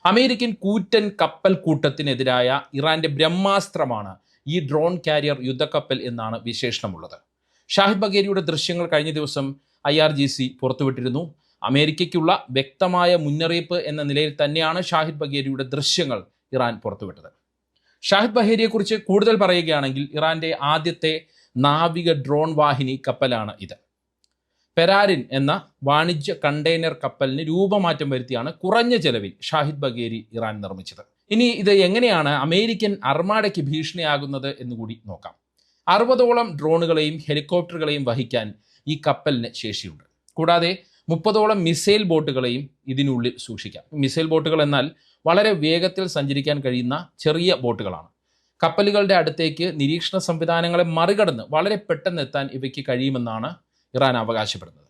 American കൂറ്റൻ കപ്പൽ കൂട്ടത്തിനെതിരായ ഇറാന്റെ ബ്രഹ്മാസ്ത്രമാണ് ഈ ഡ്രോൺ കാരിയർ യുദ്ധക്കപ്പൽ എന്നാണ് വിശേഷണമുള്ളത്. ഷാഹിദ് ബഗേരിയുടെ ദൃശ്യങ്ങൾ കഴിഞ്ഞ ദിവസം IRGC പുറത്തുവിട്ടിരുന്നു. അമേരിക്കയ്ക്കുള്ള വ്യക്തമായ മുന്നറിയിപ്പ് എന്ന നിലയിൽ തന്നെയാണ് ഷാഹിദ് ബഗേരിയുടെ ദൃശ്യങ്ങൾ ഇറാൻ പുറത്തുവിട്ടത്. ഷാഹിദ് ബഗേരിയെക്കുറിച്ച് കൂടുതൽ പറയുകയാണെങ്കിൽ ഇറാന്റെ ആദ്യത്തെ നാവിക ഡ്രോൺ വാഹിനി കപ്പലാണ് ഇത്. പെരാരിൻ എന്ന വാണിജ്യ കണ്ടെയ്നർ കപ്പലിന് രൂപമാറ്റം വരുത്തിയാണ് കുറഞ്ഞ ചെലവിൽ ഷാഹിദ് ബഗേരി ഇറാൻ നിർമ്മിച്ചത്. ഇനി ഇത് എങ്ങനെയാണ് അമേരിക്കൻ അർമാഡയ്ക്ക് ഭീഷണിയാകുന്നത് എന്നുകൂടി നോക്കാം. 60ഓളം ഡ്രോണുകളെയും ഹെലികോപ്റ്ററുകളെയും വഹിക്കാൻ ഈ കപ്പലിന് ശേഷിയുണ്ട്. കൂടാതെ 30ഓളം മിസൈൽ ബോട്ടുകളെയും ഇതിനുള്ളിൽ സൂക്ഷിക്കാം. മിസൈൽ ബോട്ടുകൾ എന്നാൽ വളരെ വേഗത്തിൽ സഞ്ചരിക്കാൻ കഴിയുന്ന ചെറിയ ബോട്ടുകളാണ്. കപ്പലുകളുടെ അടുത്തേക്ക് നിരീക്ഷണ സംവിധാനങ്ങളെ മറികടന്ന് വളരെ പെട്ടെന്ന് എത്താൻ ഇവയ്ക്ക് കഴിയുമെന്നാണ് ഇറാൻ അവകാശപ്പെടുന്നത്.